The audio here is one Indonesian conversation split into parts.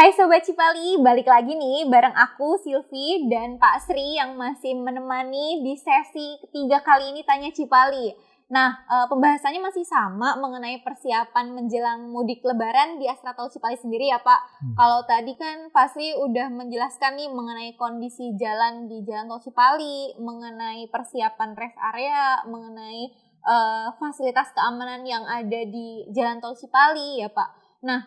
Hai Sobat Cipali, balik lagi nih bareng aku Silvi dan Pak Sri yang masih menemani di sesi ketiga kali ini Tanya Cipali. Nah, pembahasannya masih sama mengenai persiapan menjelang mudik lebaran di Astra Tol Cipali sendiri ya Pak. Kalau tadi kan Pak Sri udah menjelaskan nih mengenai kondisi jalan di Jalan Tol Cipali, mengenai persiapan rest area, mengenai fasilitas keamanan yang ada di Jalan Tol Cipali ya Pak. Nah,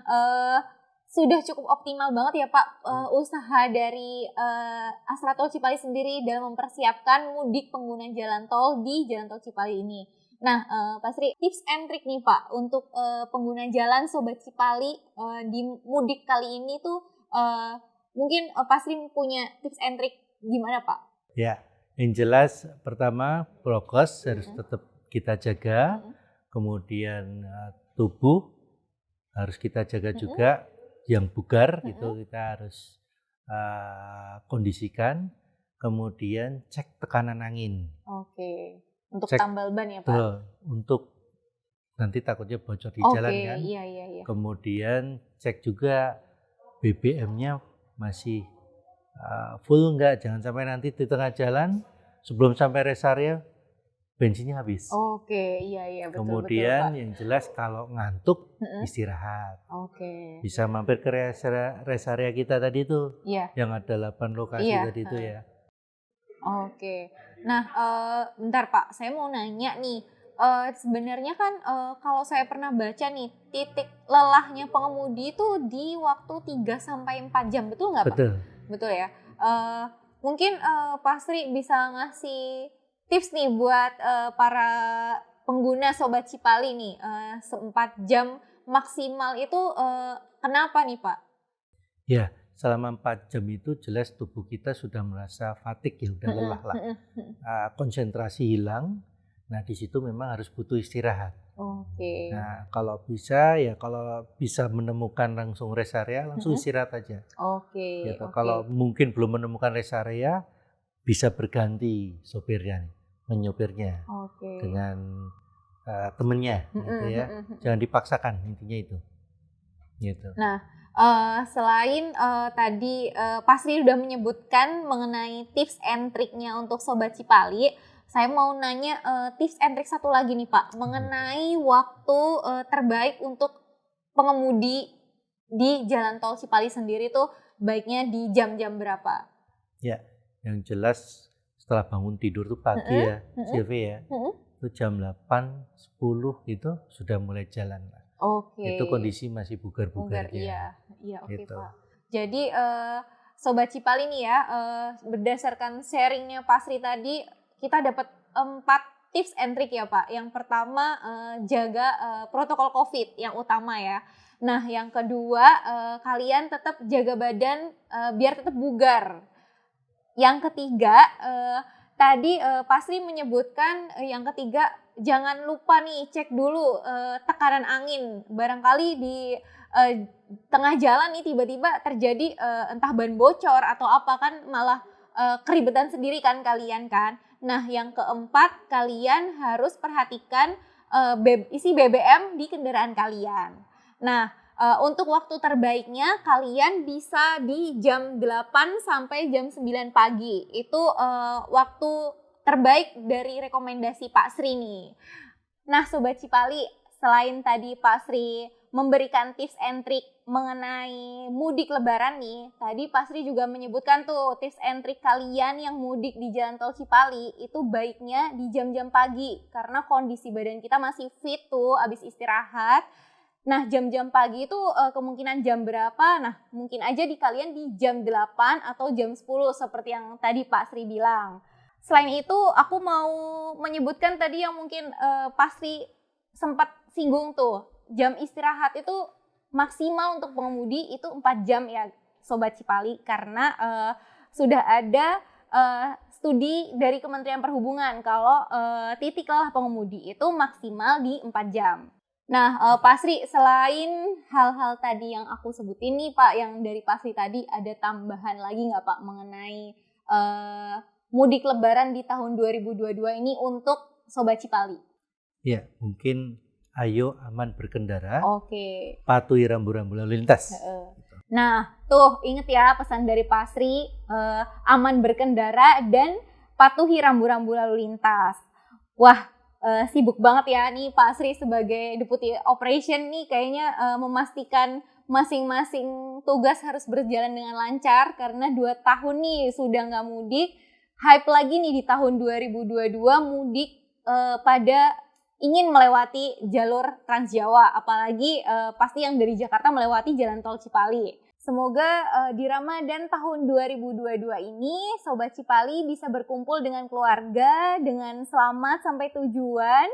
sudah cukup optimal banget ya Pak usaha dari Astra Tol Cipali sendiri dalam mempersiapkan mudik pengguna jalan tol di Jalan Tol Cipali ini. Nah, Pak Sri, tips and trick nih Pak untuk pengguna jalan Sobat Cipali di mudik kali ini tuh mungkin Pak Sri punya tips and trick gimana Pak? Ya, yang jelas pertama prokes harus tetap kita jaga, kemudian tubuh harus kita jaga juga. Yang bugar itu kita harus kondisikan, kemudian cek tekanan angin. Oke, untuk tambal ban ya Pak? Untuk nanti takutnya bocor di jalan kan. Iya. Kemudian cek juga BBM-nya masih full enggak, jangan sampai nanti di tengah jalan sebelum sampai rest area bensinnya habis. Oke, iya betul. Kemudian betul, yang jelas kalau ngantuk istirahat. Oke. Bisa mampir ke rest area kita tadi itu, yang ada 8 lokasi tadi itu ya. Oke. Nah, bentar Pak, saya mau nanya nih. Sebenarnya kan kalau saya pernah baca nih, titik lelahnya pengemudi itu di waktu 3-4 jam, betul nggak Pak? Betul ya. Mungkin Pak Sri bisa ngasih tips nih buat para pengguna Sobat Cipali nih, 4 jam maksimal itu kenapa nih Pak? Ya, selama 4 jam itu jelas tubuh kita sudah merasa fatigue ya, udah lelah lah. Konsentrasi hilang, nah di situ memang harus butuh istirahat. Oke. Nah kalau bisa menemukan langsung rest area, langsung istirahat aja. Oke. Gitu. Kalau mungkin belum menemukan rest area, bisa berganti sopirnya, menyopirnya dengan temennya, gitu ya. Jangan dipaksakan, intinya itu. Gitu. Nah, selain tadi Pak Sri udah menyebutkan mengenai tips and triknya untuk Sobat Cipali, saya mau nanya tips and trik satu lagi nih Pak, mengenai waktu terbaik untuk pengemudi di Jalan Tol Cipali sendiri tuh baiknya di jam-jam berapa? Ya, yang jelas setelah bangun tidur tuh pagi ya, Silvi ya, itu jam 8, 10 itu sudah mulai jalan. Itu kondisi masih bugar-bugarnya. Iya, oke Pak. Jadi Sobat Cipali nih ya, berdasarkan sharingnya Pak Sri tadi, kita dapat 4 tips and trick ya Pak. Yang pertama jaga protokol COVID yang utama ya. Nah yang kedua kalian tetap jaga badan biar tetap bugar. Yang ketiga tadi Pak Sri menyebutkan yang ketiga jangan lupa nih cek dulu tekanan angin. Barangkali di tengah jalan nih tiba-tiba terjadi entah ban bocor atau apa kan malah keribetan sendiri kan kalian kan. Nah yang keempat kalian harus perhatikan isi BBM di kendaraan kalian. Nah untuk waktu terbaiknya kalian bisa di jam 8 sampai jam 9 pagi. Itu waktu terbaik dari rekomendasi Pak Sri nih. Nah Sobat Cipali, selain tadi Pak Sri memberikan tips and trick mengenai mudik lebaran nih, tadi Pak Sri juga menyebutkan tuh tips and trick kalian yang mudik di Jalan Tol Cipali itu baiknya di jam-jam pagi karena kondisi badan kita masih fit tuh abis istirahat. Nah jam-jam pagi itu kemungkinan jam berapa? Nah mungkin aja di kalian di jam 8 atau jam 10 seperti yang tadi Pak Sri bilang. Selain itu aku mau menyebutkan tadi yang mungkin Pak Sri sempat singgung tuh. Jam istirahat itu maksimal untuk pengemudi itu 4 jam ya Sobat Cipali. Karena sudah ada studi dari Kementerian Perhubungan kalau titik lelah pengemudi itu maksimal di 4 jam. Nah Pak Sri, selain hal-hal tadi yang aku sebutin nih Pak, yang dari Pak Sri tadi ada tambahan lagi nggak Pak mengenai mudik lebaran di tahun 2022 ini untuk Sobat Cipali? Ya, mungkin ayo aman berkendara, patuhi rambu-rambu lalu lintas. Nah, tuh inget ya pesan dari Pak Sri, aman berkendara dan patuhi rambu-rambu lalu lintas. Wah, sibuk banget ya nih Pak Sri sebagai Deputy Operation nih kayaknya memastikan masing-masing tugas harus berjalan dengan lancar karena 2 tahun nih sudah nggak mudik. Hype lagi nih di tahun 2022 mudik pada ingin melewati jalur Trans Jawa, apalagi pasti yang dari Jakarta melewati jalan tol Cipali. Semoga di Ramadan tahun 2022 ini Sobat Cipali bisa berkumpul dengan keluarga dengan selamat sampai tujuan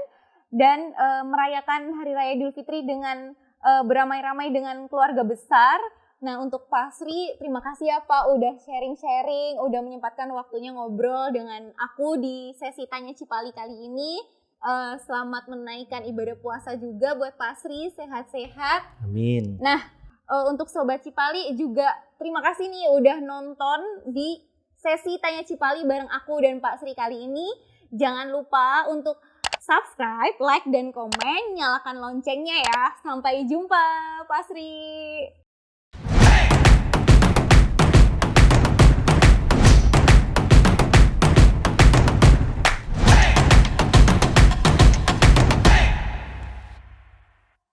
dan merayakan Hari Raya Idul Fitri dengan beramai-ramai dengan keluarga besar. Nah untuk Pak Sri, terima kasih ya Pak udah sharing-sharing, udah menyempatkan waktunya ngobrol dengan aku di sesi Tanya Cipali kali ini. Selamat menaikkan ibadah puasa juga buat Pak Sri, sehat-sehat. Amin. Nah, untuk Sobat Cipali juga terima kasih nih udah nonton di sesi Tanya Cipali bareng aku dan Pak Sri kali ini. Jangan lupa untuk subscribe, like, dan komen, nyalakan loncengnya ya. Sampai jumpa Pak Sri.